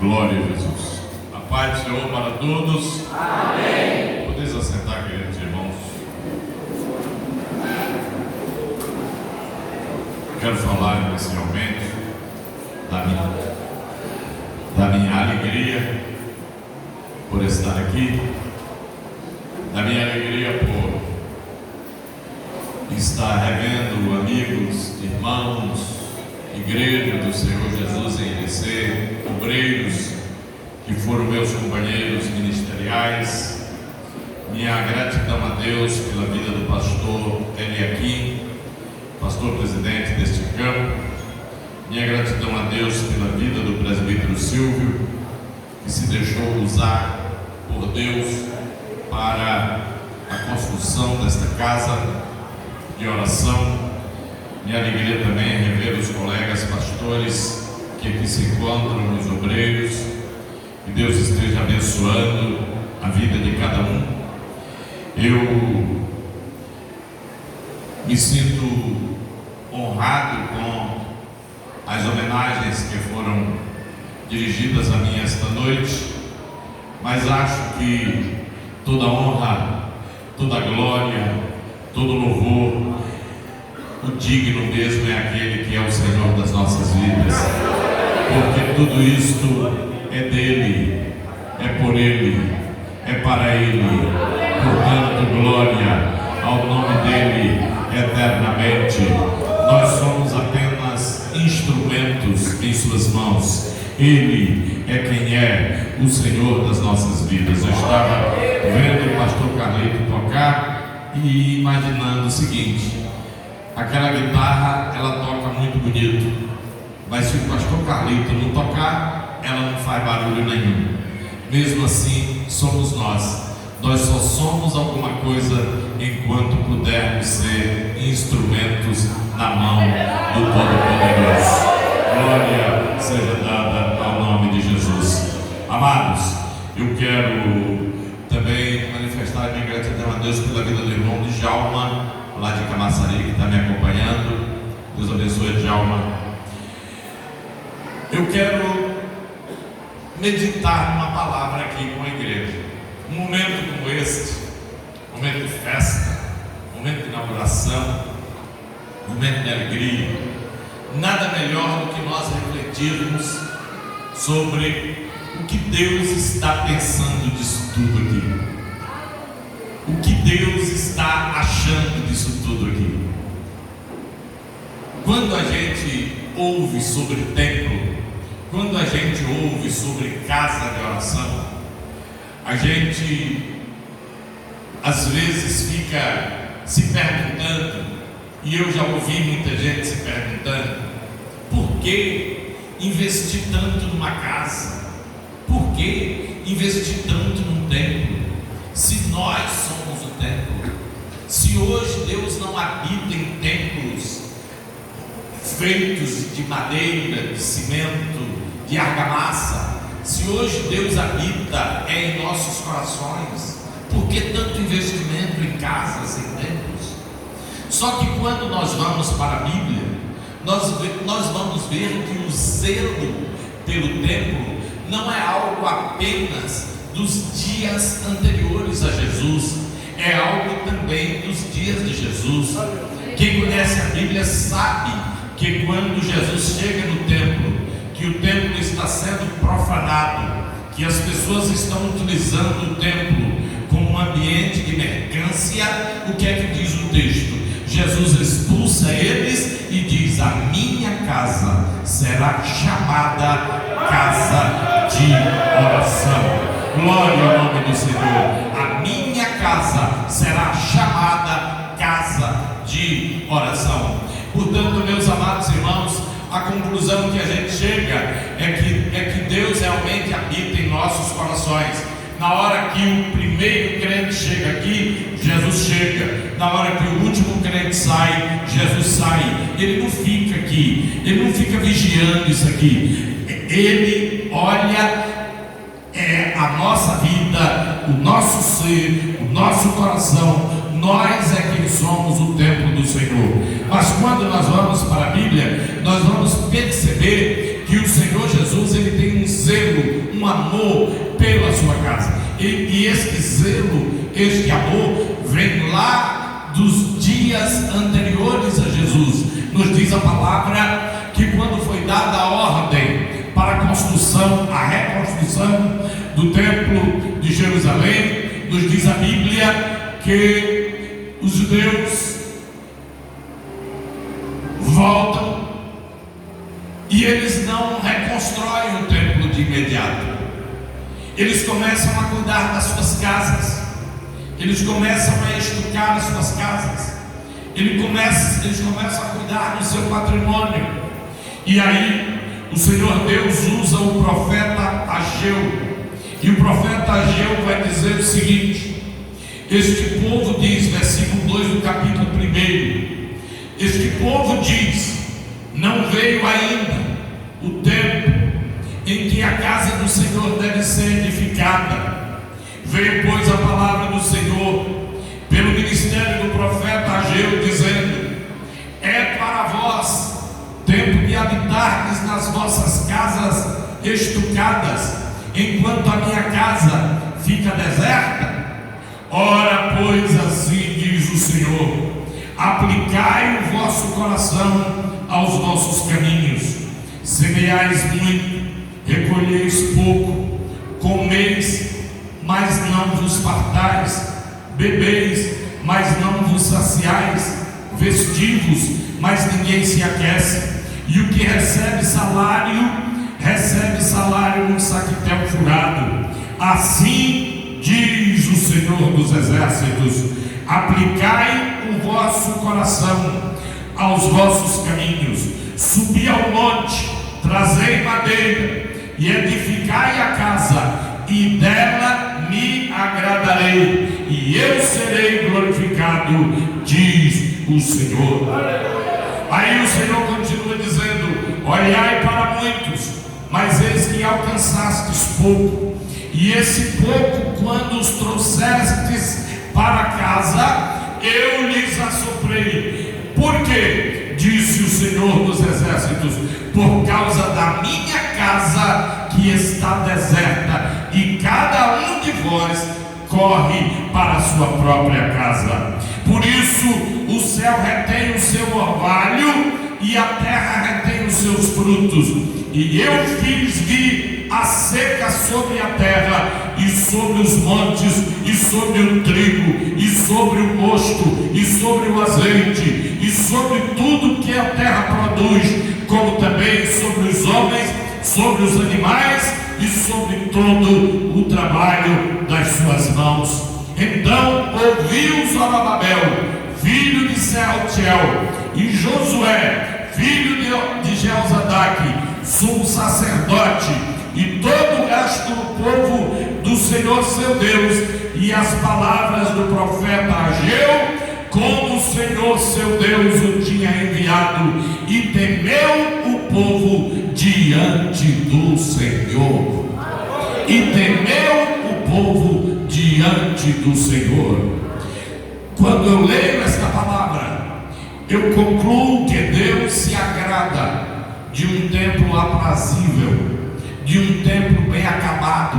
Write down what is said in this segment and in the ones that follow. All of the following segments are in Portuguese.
Glória a Jesus. A paz do Senhor para todos. Amém. Podeis assentar, queridos irmãos. Quero falar inicialmente da minha alegria por estar aqui, da minha alegria por estar revendo amigos, irmãos, igreja do Senhor Jesus em IBC, obreiros que foram meus companheiros ministeriais. Minha gratidão a Deus pela vida do pastor Eliakim, pastor presidente deste campo. Minha gratidão a Deus pela vida do presbítero Silvio, que se deixou usar por Deus para a construção desta casa de oração. Minha alegria também é rever os colegas pastores que aqui se encontram, os obreiros. Que Deus esteja abençoando a vida de cada um. Eu me sinto honrado com as homenagens que foram dirigidas a mim esta noite, mas acho que toda honra, toda glória, todo louvor, o digno mesmo é aquele que é o Senhor das nossas vidas, porque tudo isto é dele, é por ele, é para ele. Portanto, glória ao nome dele eternamente. Nós somos apenas instrumentos em suas mãos. Ele é quem é o Senhor das nossas vidas. Eu estava vendo o pastor Carlito tocar e imaginando o seguinte: aquela guitarra, ela toca muito bonito, mas se o pastor Carlito não tocar, ela não faz barulho nenhum. Mesmo assim, somos nós. Nós só somos alguma coisa enquanto pudermos ser instrumentos na mão do Todo-Poderoso. Glória seja dada ao nome de Jesus. Amados, eu quero também manifestar minha gratidão a Deus pela vida do irmão Djalma, lá de Camaçari, que está me acompanhando. Deus abençoe, Djalma. Eu quero meditar numa palavra aqui com a igreja. Um momento como este, momento de festa, momento de inauguração, momento de alegria, nada melhor do que nós refletirmos sobre o que Deus está pensando disso tudo aqui, o que Deus está achando disso tudo aqui. Quando a gente ouve sobre templo, quando a gente ouve sobre casa de oração, a gente às vezes fica se perguntando, e eu já ouvi muita gente se perguntando: por que investir tanto numa casa? Por que investir tanto num templo? Se nós somos o templo, se hoje Deus não habita em templos feitos de madeira, de cimento, de argamassa, se hoje Deus habita em nossos corações, por que tanto investimento em casas, em templos? Só que quando nós vamos para a Bíblia, nós vamos ver que o zelo pelo templo não é algo apenas dos dias anteriores a Jesus, é algo também dos dias de Jesus. Quem conhece a Bíblia sabe que quando Jesus chega no templo, que o templo está sendo profanado, que as pessoas estão utilizando o templo como um ambiente de mercância, o que é que diz o texto? Jesus expulsa eles e diz: a minha casa será chamada casa de oração. Glória ao nome do Senhor. A minha casa será chamada casa de oração. Portanto, meus amados irmãos, a conclusão que a gente chega é que Deus realmente habita em nossos corações. Na hora que o primeiro crente chega aqui, Jesus chega. Na hora que o último crente sai, Jesus sai. Ele não fica aqui, ele não fica vigiando isso aqui. Ele olha a nossa vida, o nosso ser, o nosso coração. Nós é quem somos o templo do Senhor. Mas quando nós vamos para a Bíblia, nós vamos perceber que o Senhor Jesus amor pela sua casa. E este zelo, este amor, vem lá dos dias anteriores a Jesus. Nos diz a palavra que quando foi dada a ordem para a construção, a reconstrução do templo de Jerusalém, nos diz a Bíblia que os judeus voltam e eles não reconstroem o templo de imediato. Eles começam a cuidar das suas casas, eles começam a estucar as suas casas, eles começam a cuidar do seu patrimônio. E aí o Senhor Deus usa o profeta Ageu, e o profeta Ageu vai dizer o seguinte: este povo diz, versículo 2 do capítulo 1, este povo diz, não veio ainda o tempo em que a casa do Senhor deve ser edificada. Veio, pois, a palavra do Senhor pelo ministério do profeta Ageu, dizendo: é para vós tempo de habitardes nas vossas casas estucadas, enquanto a minha casa fica deserta. Ora, pois, assim diz o Senhor: aplicai o vosso coração aos vossos caminhos, semeais muito, recolheis pouco, comeis, mas não vos fartais, bebeis, mas não vos saciais, vestivos, mas ninguém se aquece, e o que recebe salário num saquetel furado. Assim diz o Senhor dos Exércitos: aplicai o vosso coração aos vossos caminhos, subi ao monte, trazei madeira e edificai a casa, e dela me agradarei, e eu serei glorificado, diz o Senhor. Aí o Senhor continua dizendo: olhai para muitos, mas eis que alcançastes pouco, e esse pouco, quando os trouxestes para casa, eu lhes assoprei. Por quê? Disse o Senhor dos Exércitos: por causa da minha casa que está deserta, e cada um de vós corre para a sua própria casa. Por isso o céu retém o seu orvalho, e a terra retém os seus frutos. E eu fiz vir a seca sobre a terra, e sobre os montes, e sobre o trigo, e sobre o mosto, e sobre o azeite, e sobre tudo que a terra produz, como também sobre os homens, sobre os animais, e sobre todo o trabalho das suas mãos. Então ouviu Zorobabel, filho de Sealtiel, e Josué, filho de Jeozadak, sumo sacerdote, e todo o resto do povo do Senhor seu Deus, e as palavras do profeta Ageu, como o Senhor seu Deus o tinha enviado, e temeu o povo diante do Senhor. E temeu o povo diante do Senhor. Quando eu leio esta palavra, eu concluo que Deus se agrada de um templo aprazível, de um templo bem acabado,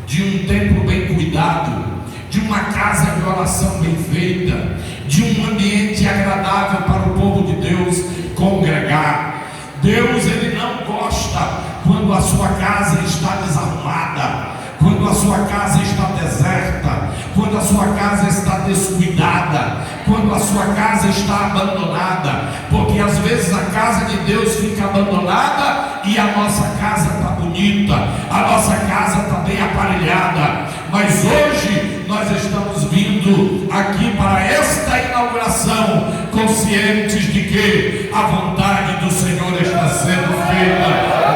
de um templo bem cuidado, de uma casa de oração bem feita, de um ambiente agradável para o povo de Deus congregar. Deus, Ele não gosta quando a sua casa está desarrumada, quando a sua casa está deserta, quando a sua casa está descuidada, quando a sua casa está abandonada, porque às vezes a casa de Deus fica abandonada e a nossa casa está bonita, a nossa casa está bem aparelhada. Mas hoje nós estamos vindo aqui para esta inauguração, conscientes de que a vontade do Senhor está sendo feita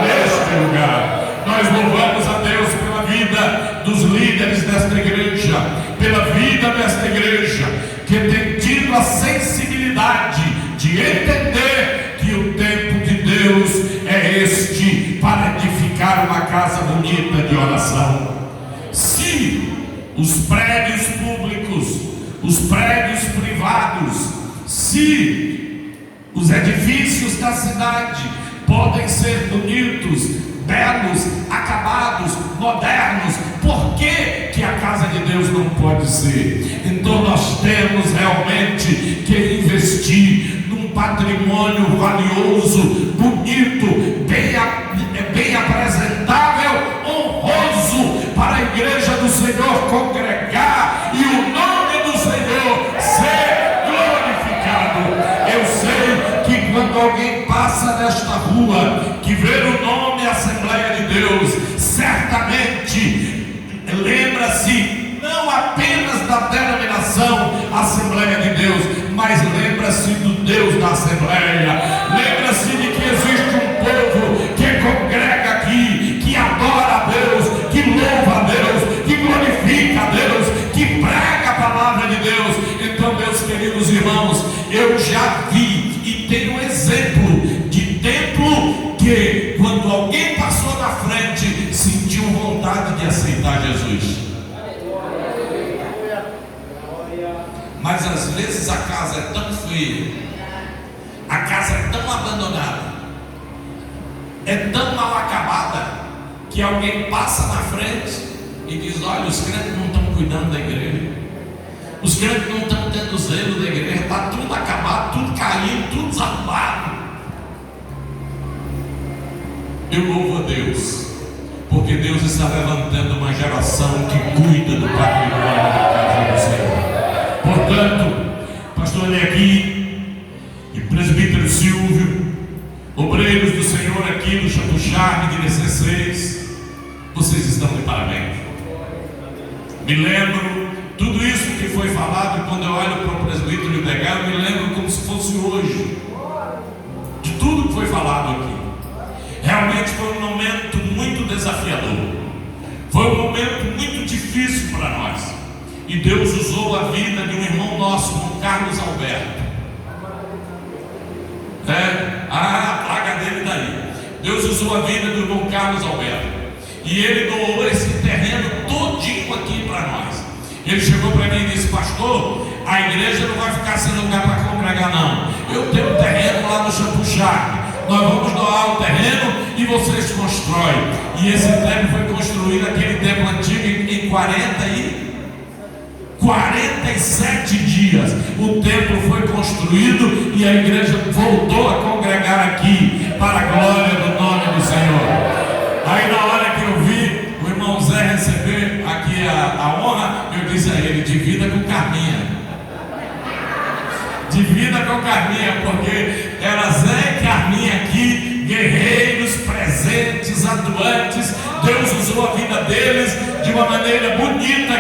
neste lugar. Nós louvamos a Deus pela vida dos líderes desta igreja, pela vida desta igreja, que tem tido a sensibilidade de entender que o tempo de Deus é este para edificar uma casa bonita de oração. Se os prédios públicos, os prédios privados, se os edifícios da cidade podem ser bonitos, belos, acabados, modernos, ser. Então nós temos realmente que investir num patrimônio valioso, bonito, bem apresentável, honroso, para a igreja do Senhor congregar e o nome do Senhor ser glorificado. Eu sei que quando alguém passa nesta rua, que vê o nome Assembleia de Deus, certamente lembra-se não apenas da denominação Assembleia de Deus, mas lembra-se do Deus da Assembleia. Lembra-se de que existe um povo que congrega aqui, que adora a Deus, que louva a Deus, que glorifica a Deus, que prega a palavra de Deus. Então, meus queridos irmãos, eu já vi e tenho exemplo de templo que, quando alguém passou na frente, sentiu vontade de aceitar Jesus. Mas às vezes a casa é tão feia, a casa é tão abandonada, é tão mal acabada, que alguém passa na frente e diz: olha, os crentes não estão cuidando da igreja, os crentes não estão tendo zelo da igreja, está tudo acabado, tudo caído, tudo desarmado. Eu louvo a Deus, porque Deus está levantando uma geração que cuida do patrimônio da casa do Senhor. Portanto, pastor aqui e presbítero Silvio, obreiros do Senhor aqui do Chapuchar de 16, vocês estão de parabéns. Me lembro, tudo isso que foi falado, quando eu olho para o presbítero Begal, eu me lembro como se fosse hoje, de tudo que foi falado aqui. Realmente foi um momento muito desafiador, foi um momento muito difícil para nós. E Deus usou a vida de um irmão nosso, o Carlos Alberto. A plaga dele daí. Deus usou a vida do irmão Carlos Alberto. E ele doou esse terreno todinho aqui para nós. Ele chegou para mim e disse: pastor, a igreja não vai ficar sem lugar para congregar não. Eu tenho um terreno lá no Chapuchar. Nós vamos doar o terreno e vocês constroem. E esse templo foi construído, aquele templo antigo, em 47 dias. O templo foi construído e a igreja voltou a congregar aqui para a glória do nome do Senhor. Aí na hora que eu vi o irmão Zé receber aqui a honra, eu disse a ele: divida com Carminha. Divida com Carminha, porque era Zé e Carminha aqui, guerreiros, presentes, atuantes. Deus usou a vida deles de uma maneira bonita